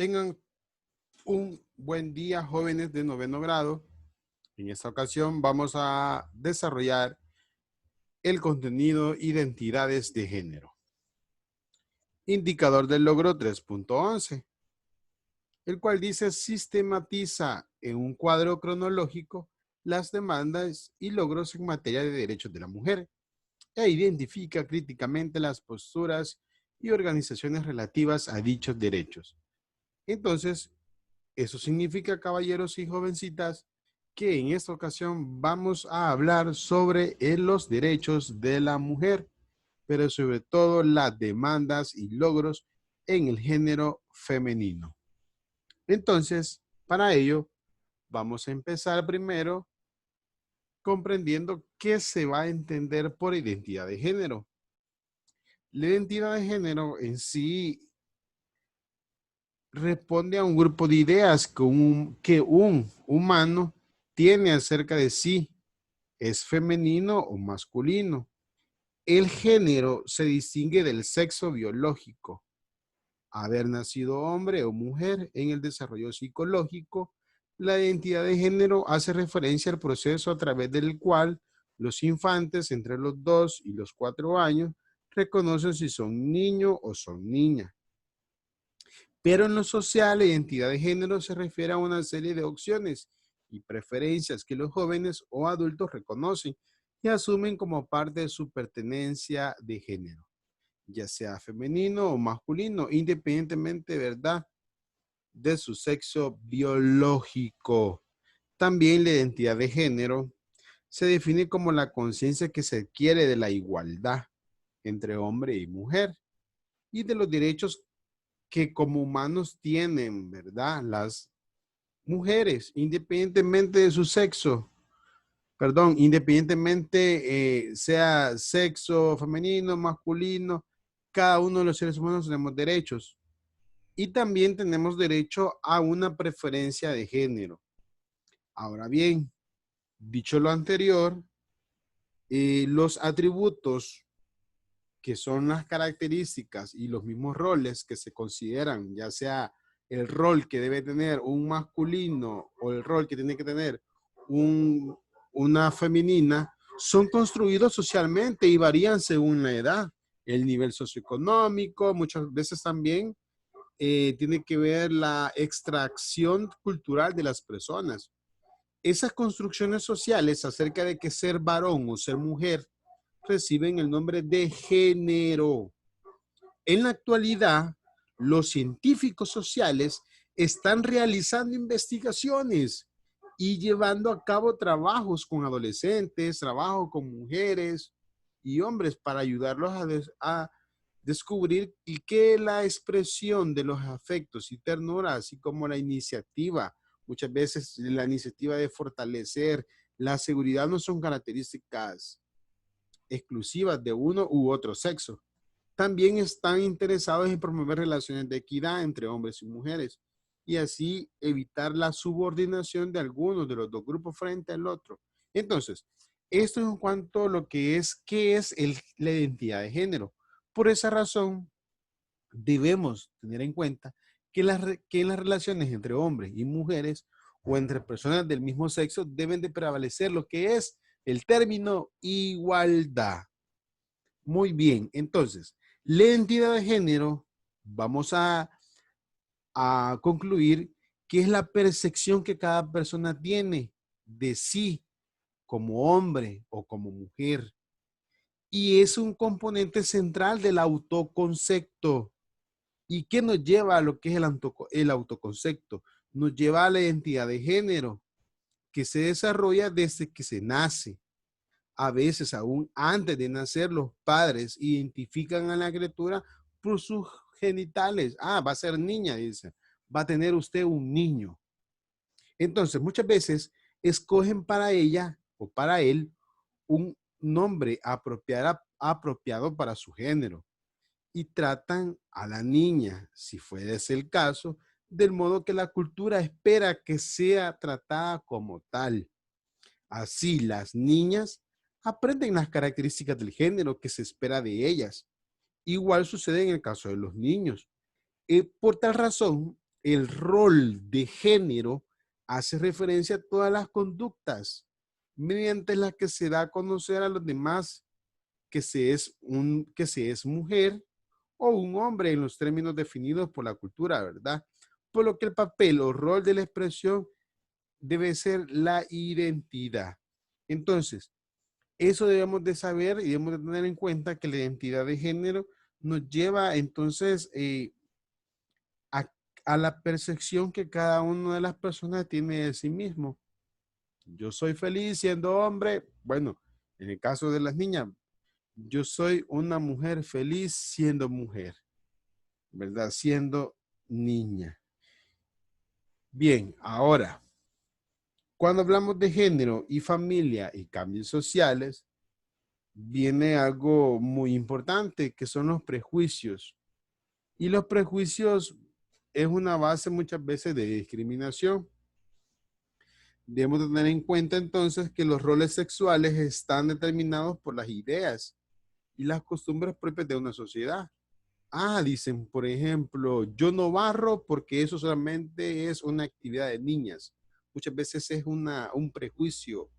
Tengan un buen día, jóvenes de noveno grado. En esta ocasión vamos a desarrollar el contenido Identidades de Género. Indicador del logro 3.11, el cual dice sistematiza en un cuadro cronológico las demandas y logros en materia de derechos de la mujer e identifica críticamente las posturas y organizaciones relativas a dichos derechos. Entonces, eso significa, caballeros y jovencitas, que en esta ocasión vamos a hablar sobre los derechos de la mujer, pero sobre todo las demandas y logros en el género femenino. Entonces, para ello, vamos a empezar primero comprendiendo qué se va a entender por identidad de género. La identidad de género en sí responde a un grupo de ideas que un humano tiene acerca de sí, es femenino o masculino. El género se distingue del sexo biológico, haber nacido hombre o mujer. En el desarrollo psicológico, la identidad de género hace referencia al proceso a través del cual los infantes entre los 2 y los 4 años reconocen si son niño o son niña. Pero en lo social, la identidad de género se refiere a una serie de opciones y preferencias que los jóvenes o adultos reconocen y asumen como parte de su pertenencia de género, ya sea femenino o masculino, independientemente, ¿verdad?, de su sexo biológico. También la identidad de género se define como la conciencia que se adquiere de la igualdad entre hombre y mujer y de los derechos que como humanos tienen, ¿verdad?, las mujeres, independientemente de su sexo, independientemente sea sexo femenino, masculino, cada uno de los seres humanos tenemos derechos. Y también tenemos derecho a una preferencia de género. Ahora bien, dicho lo anterior, los atributos que son las características y los mismos roles que se consideran, ya sea el rol que debe tener un masculino o el rol que tiene que tener una femenina, son construidos socialmente y varían según la edad, el nivel socioeconómico, muchas veces también tiene que ver la extracción cultural de las personas. Esas construcciones sociales acerca de que ser varón o ser mujer reciben el nombre de género. En la actualidad, los científicos sociales están realizando investigaciones y llevando a cabo trabajos con adolescentes, trabajos con mujeres y hombres para ayudarlos a descubrir que la expresión de los afectos y ternura, así como la iniciativa, muchas veces la iniciativa de fortalecer la seguridad, no son características exclusivas de uno u otro sexo. También están interesados en promover relaciones de equidad entre hombres y mujeres y así evitar la subordinación de algunos de los dos grupos frente al otro. Entonces, esto en cuanto a lo que es, ¿qué es la identidad de género? Por esa razón, debemos tener en cuenta que en las relaciones entre hombres y mujeres o entre personas del mismo sexo deben de prevalecer lo que es el término igualdad. Muy bien, entonces, la identidad de género, vamos a concluir que es la percepción que cada persona tiene de sí como hombre o como mujer. Y es un componente central del autoconcepto. ¿Y qué nos lleva a lo que es el autoconcepto? Nos lleva a la identidad de género, que se desarrolla desde que se nace. A veces, aún antes de nacer, los padres identifican a la criatura por sus genitales. Ah, va a ser niña, dice. Va a tener usted un niño. Entonces, muchas veces escogen para ella o para él un nombre apropiado para su género y tratan a la niña, si fuera ese el caso, del modo que la cultura espera que sea tratada como tal. Así, las niñas aprenden las características del género que se espera de ellas. Igual sucede en el caso de los niños. Por tal razón, el rol de género hace referencia a todas las conductas mediante las que se da a conocer a los demás que se es mujer o un hombre en los términos definidos por la cultura, ¿verdad? Por lo que el papel o rol de la expresión debe ser la identidad. Entonces, eso debemos de saber y debemos de tener en cuenta que la identidad de género nos lleva entonces a, a la percepción que cada una de las personas tiene de sí mismo. Yo soy feliz siendo hombre. Bueno, en el caso de las niñas, yo soy una mujer feliz siendo mujer, ¿verdad? Siendo niña. Bien, ahora, cuando hablamos de género y familia y cambios sociales, viene algo muy importante, que son los prejuicios. Y los prejuicios es una base muchas veces de discriminación. Debemos tener en cuenta entonces que los roles sexuales están determinados por las ideas y las costumbres propias de una sociedad. Ah, dicen, por ejemplo, yo no barro porque eso solamente es una actividad de niñas. Muchas veces es un prejuicio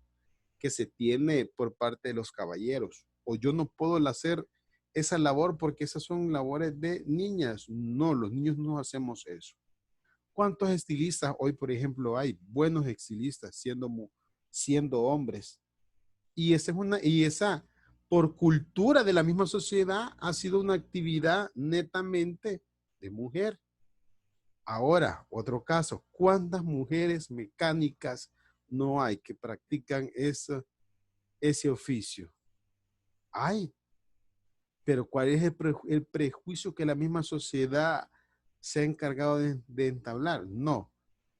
que se tiene por parte de los caballeros. O yo no puedo hacer esa labor porque esas son labores de niñas. No, los niños no hacemos eso. ¿Cuántos estilistas hoy, por ejemplo, hay? Buenos estilistas siendo hombres. Y esa, por cultura de la misma sociedad, ha sido una actividad netamente de mujer. Ahora, otro caso, ¿cuántas mujeres mecánicas no hay que practican ese oficio? Hay, pero ¿cuál es el prejuicio que la misma sociedad se ha encargado de entablar? No,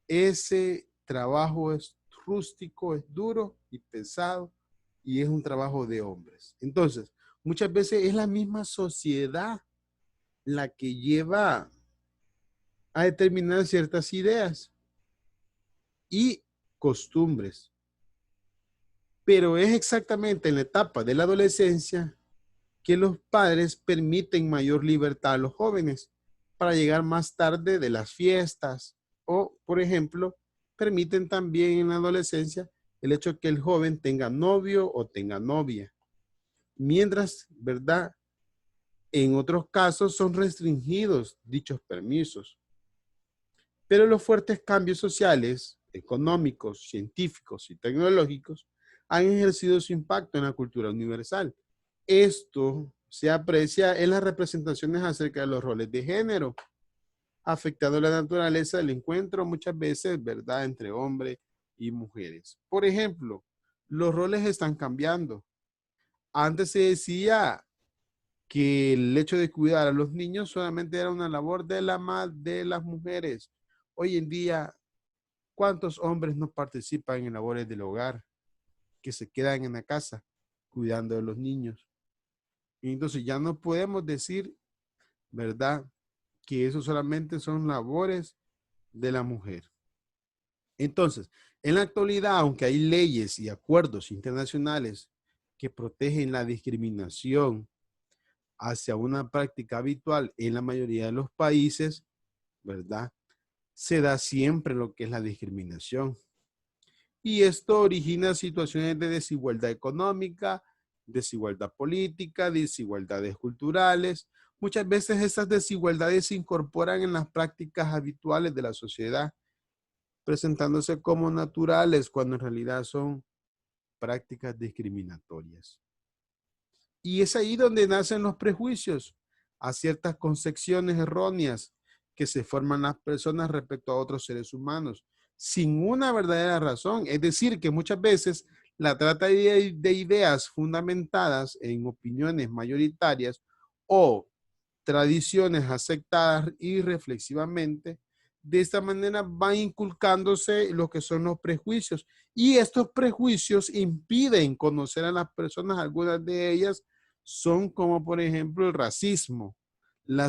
ese trabajo es rústico, es duro y pesado y es un trabajo de hombres. Entonces, muchas veces es la misma sociedad la que lleva a determinar ciertas ideas y costumbres. Pero es exactamente en la etapa de la adolescencia que los padres permiten mayor libertad a los jóvenes para llegar más tarde de las fiestas o, por ejemplo, permiten también en la adolescencia el hecho de que el joven tenga novio o tenga novia. Mientras, ¿verdad? En otros casos son restringidos dichos permisos. Pero los fuertes cambios sociales, económicos, científicos y tecnológicos han ejercido su impacto en la cultura universal. Esto se aprecia en las representaciones acerca de los roles de género, afectando la naturaleza del encuentro muchas veces, ¿verdad?, entre hombres y mujeres. Por ejemplo, los roles están cambiando. Antes se decía que el hecho de cuidar a los niños solamente era una labor de las mujeres. Hoy en día, ¿cuántos hombres no participan en labores del hogar, que se quedan en la casa cuidando de los niños? Y entonces ya no podemos decir, ¿verdad?, que eso solamente son labores de la mujer. Entonces, en la actualidad, aunque hay leyes y acuerdos internacionales que protegen la discriminación hacia una práctica habitual en la mayoría de los países, ¿verdad? Se da siempre lo que es la discriminación. Y esto origina situaciones de desigualdad económica, desigualdad política, desigualdades culturales. Muchas veces esas desigualdades se incorporan en las prácticas habituales de la sociedad, presentándose como naturales cuando en realidad son prácticas discriminatorias. Y es ahí donde nacen los prejuicios a ciertas concepciones erróneas que se forman las personas respecto a otros seres humanos, sin una verdadera razón. Es decir, que muchas veces la trata de ideas fundamentadas en opiniones mayoritarias o tradiciones aceptadas irreflexivamente, de esta manera van inculcándose lo que son los prejuicios. Y estos prejuicios impiden conocer a las personas, algunas de ellas son como por ejemplo el racismo, la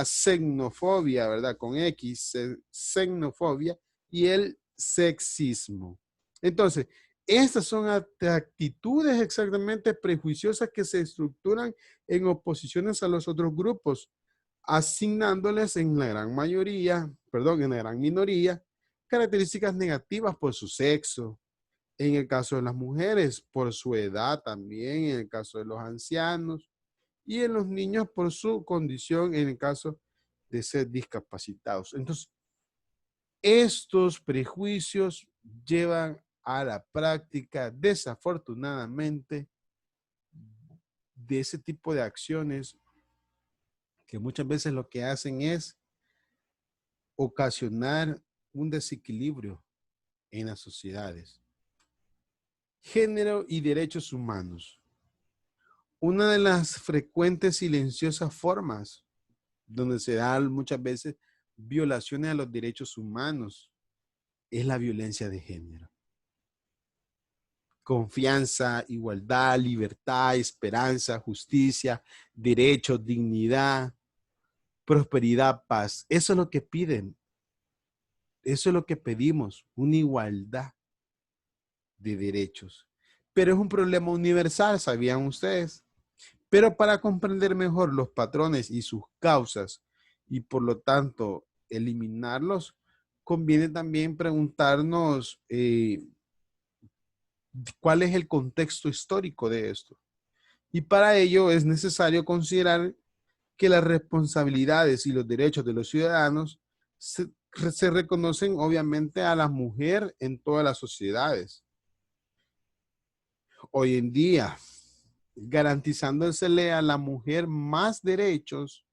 xenofobia, ¿verdad? Con X, xenofobia y el sexismo. Entonces, estas son actitudes exactamente prejuiciosas que se estructuran en oposiciones a los otros grupos, asignándoles en la gran mayoría, perdón, en la gran minoría, características negativas por su sexo. En el caso de las mujeres, por su edad también, en el caso de los ancianos, y en los niños por su condición en el caso de ser discapacitados. Entonces, estos prejuicios llevan a la práctica, desafortunadamente, de ese tipo de acciones que muchas veces lo que hacen es ocasionar un desequilibrio en las sociedades. Género y derechos humanos. Una de las frecuentes silenciosas formas donde se dan muchas veces violaciones a los derechos humanos es la violencia de género. Confianza, igualdad, libertad, esperanza, justicia, derechos, dignidad, prosperidad, paz. Eso es lo que piden. Eso es lo que pedimos, una igualdad de derechos. Pero es un problema universal, ¿sabían ustedes? Pero para comprender mejor los patrones y sus causas y por lo tanto eliminarlos, conviene también preguntarnos cuál es el contexto histórico de esto. Y para ello es necesario considerar que las responsabilidades y los derechos de los ciudadanos se reconocen obviamente a la mujer en todas las sociedades. Hoy en día, garantizándosele a la mujer más derechos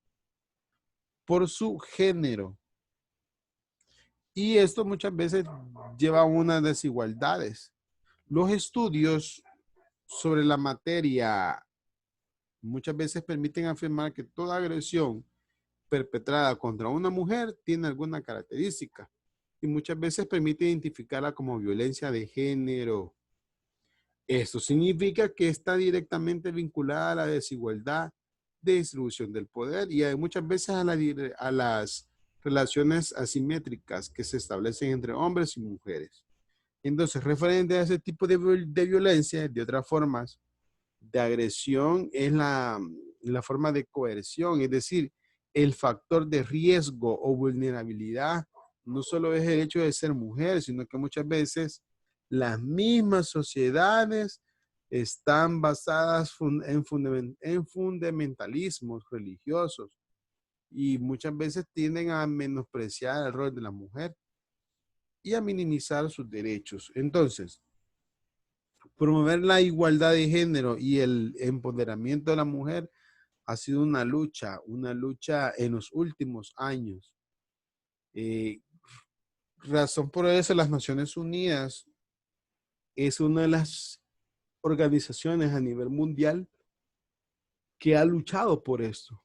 por su género. Y esto muchas veces lleva a unas desigualdades. Los estudios sobre la materia muchas veces permiten afirmar que toda agresión perpetrada contra una mujer tiene alguna característica y muchas veces permite identificarla como violencia de género. Esto significa que está directamente vinculada a la desigualdad de distribución del poder y muchas veces a las relaciones asimétricas que se establecen entre hombres y mujeres. Entonces, referente a ese tipo de violencia, de otras formas de agresión, es la forma de coerción, es decir, el factor de riesgo o vulnerabilidad no solo es el hecho de ser mujer, sino que muchas veces las mismas sociedades están basadas en fundamentalismos religiosos y muchas veces tienden a menospreciar el rol de la mujer y a minimizar sus derechos. Entonces, promover la igualdad de género y el empoderamiento de la mujer ha sido una lucha en los últimos años. Eh, Razón por eso las Naciones Unidas es una de las organizaciones a nivel mundial que ha luchado por esto,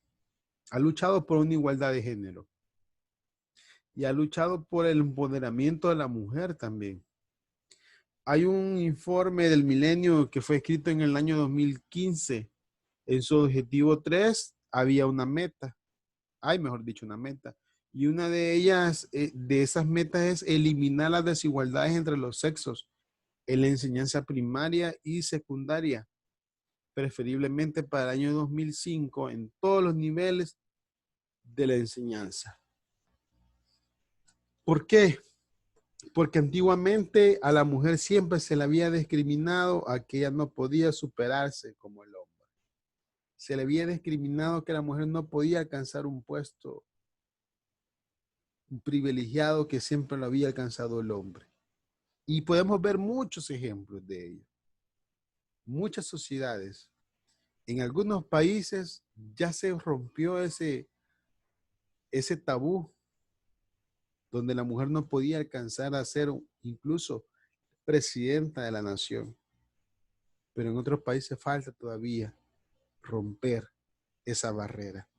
ha luchado por una igualdad de género y ha luchado por el empoderamiento de la mujer también. Hay un informe del milenio que fue escrito en el año 2015. En su objetivo 3 había una meta, mejor dicho, una meta. Y una de ellas, de esas metas es eliminar las desigualdades entre los sexos en la enseñanza primaria y secundaria, preferiblemente para el año 2005 en todos los niveles de la enseñanza. ¿Por qué? Porque antiguamente a la mujer siempre se le había discriminado a que ella no podía superarse como el hombre. Se le había discriminado que la mujer no podía alcanzar un puesto privilegiado que siempre lo había alcanzado el hombre. Y podemos ver muchos ejemplos de ello. Muchas sociedades, en algunos países ya se rompió ese tabú donde la mujer no podía alcanzar a ser incluso presidenta de la nación. Pero en otros países falta todavía romper esa barrera.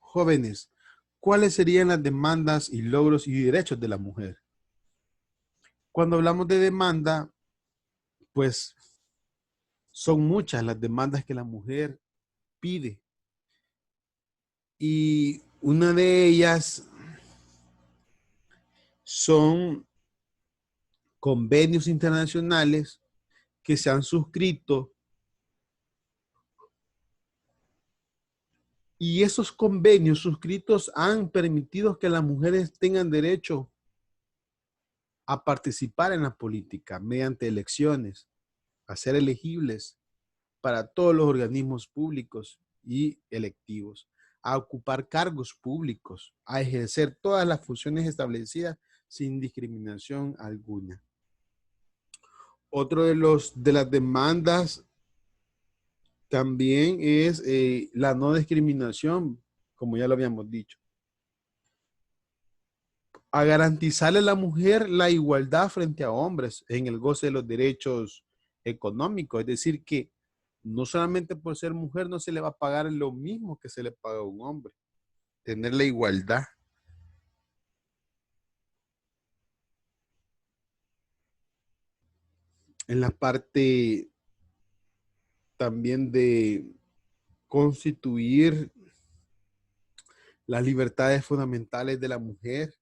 Jóvenes, ¿cuáles serían las demandas y logros y derechos de la mujer? Cuando hablamos de demanda, pues son muchas las demandas que la mujer pide. Y una de ellas son convenios internacionales que se han suscrito Y esos convenios suscritos han permitido que las mujeres tengan derecho a participar en la política mediante elecciones, a ser elegibles para todos los organismos públicos y electivos, a ocupar cargos públicos, a ejercer todas las funciones establecidas sin discriminación alguna. Otro de las demandas también es la no discriminación, como ya lo habíamos dicho. A garantizarle a la mujer la igualdad frente a hombres en el goce de los derechos económicos. Es decir, que no solamente por ser mujer no se le va a pagar lo mismo que se le paga a un hombre. Tener la igualdad. En la parte también de constituir las libertades fundamentales de la mujer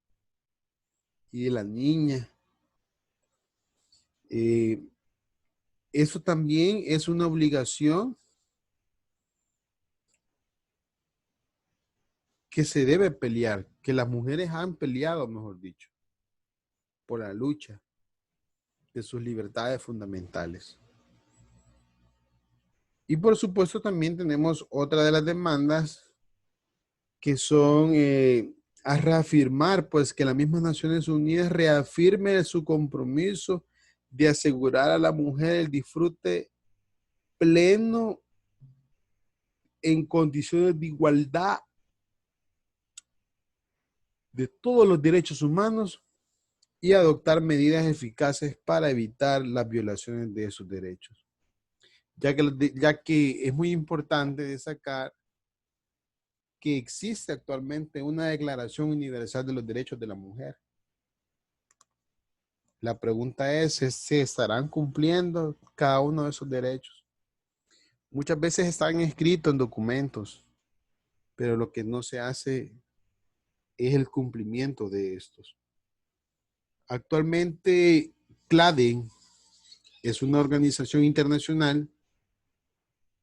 y de la niña. Eh, Eso también es una obligación que se debe pelear, que las mujeres han peleado, mejor dicho, por la lucha de sus libertades fundamentales. Y por supuesto también tenemos otra de las demandas que son a reafirmar, pues que las mismas Naciones Unidas reafirme su compromiso de asegurar a la mujer el disfrute pleno en condiciones de igualdad de todos los derechos humanos y adoptar medidas eficaces para evitar las violaciones de esos derechos. Ya que es muy importante destacar que existe actualmente una Declaración Universal de los Derechos de la Mujer. La pregunta es, ¿se estarán cumpliendo cada uno de esos derechos? Muchas veces están escritos en documentos, pero lo que no se hace es el cumplimiento de estos. Actualmente, CLADE es una organización internacional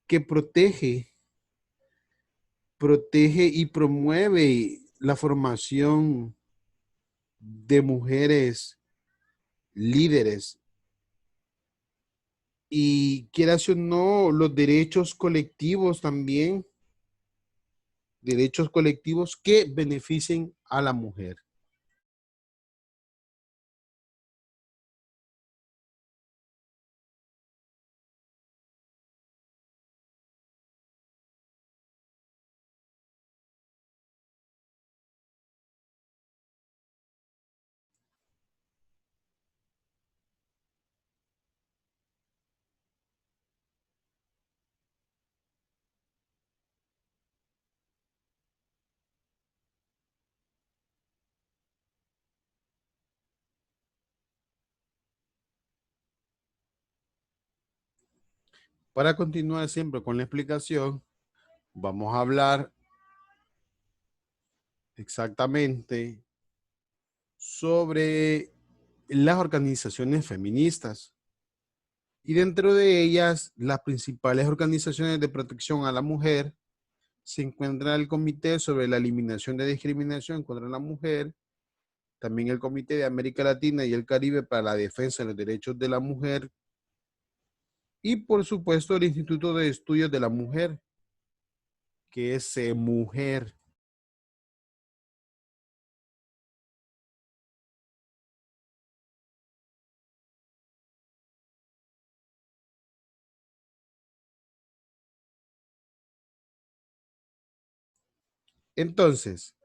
que protege y promueve la formación de mujeres líderes y quieras o no, los derechos colectivos también, derechos colectivos que beneficien a la mujer. Para continuar siempre con la explicación, vamos a hablar exactamente sobre las organizaciones feministas y dentro de ellas las principales organizaciones de protección a la mujer se encuentra el Comité sobre la Eliminación de Discriminación contra la Mujer, también el Comité de América Latina y el Caribe para la Defensa de los Derechos de la Mujer y por supuesto el Instituto de Estudios de la Mujer, que es Mujer. Entonces,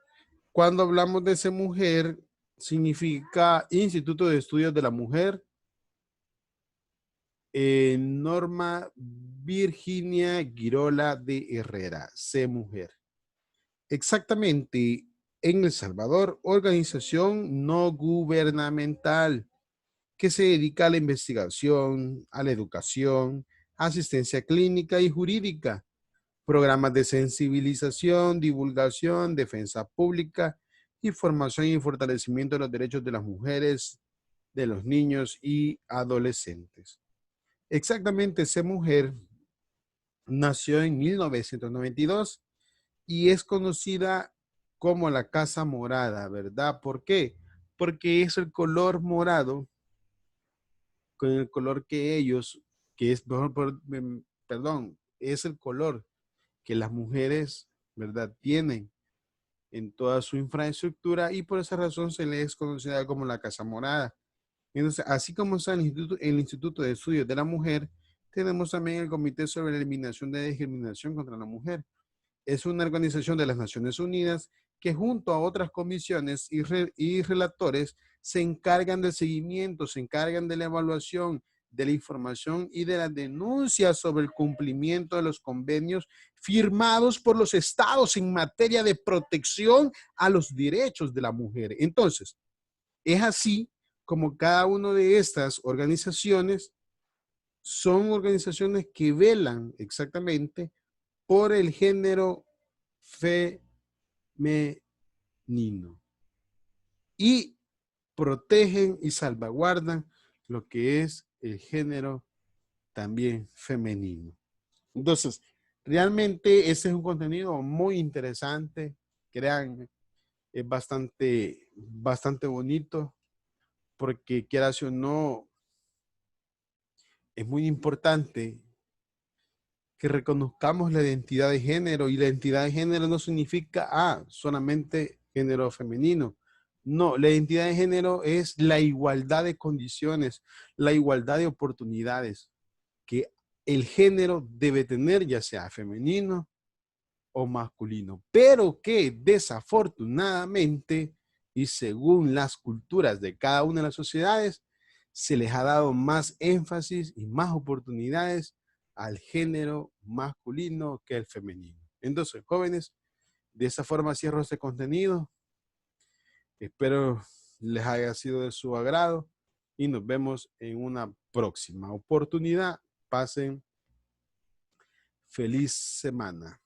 cuando hablamos de Mujer, significa Instituto de Estudios de la Mujer, Norma Virginia Girola de Herrera, Mujer. Exactamente, en El Salvador, organización no gubernamental que se dedica a la investigación, a la educación, asistencia clínica y jurídica, programas de sensibilización, divulgación, defensa pública, información y fortalecimiento de los derechos de las mujeres, de los niños y adolescentes. Exactamente, Mujer nació en 1992 y es conocida como la Casa Morada, ¿verdad? ¿Por qué? Porque es el color morado con el color que ellos, que es, perdón, es el color que las mujeres, ¿verdad? Tienen en toda su infraestructura y por esa razón se le es conocida como la Casa Morada. Entonces, así como está el Instituto de Estudios de la Mujer, tenemos también el Comité sobre la Eliminación de Discriminación contra la Mujer. Es una organización de las Naciones Unidas que junto a otras comisiones y relatores se encargan del seguimiento, se encargan de la evaluación, de la información y de las denuncias sobre el cumplimiento de los convenios firmados por los estados en materia de protección a los derechos de la mujer. Entonces, es así como cada una de estas organizaciones son organizaciones que velan exactamente por el género femenino y protegen y salvaguardan lo que es el género también femenino. Entonces, realmente ese es un contenido muy interesante, créanme, es bastante bonito, porque quieras o no, es muy importante que reconozcamos la identidad de género, y la identidad de género no significa solamente género femenino. No, la identidad de género es la igualdad de condiciones, la igualdad de oportunidades que el género debe tener, ya sea femenino o masculino, pero que desafortunadamente y según las culturas de cada una de las sociedades, se les ha dado más énfasis y más oportunidades al género masculino que al femenino. Entonces, jóvenes, de esa forma cierro este contenido. Espero les haya sido de su agrado y nos vemos en una próxima oportunidad. Pasen feliz semana.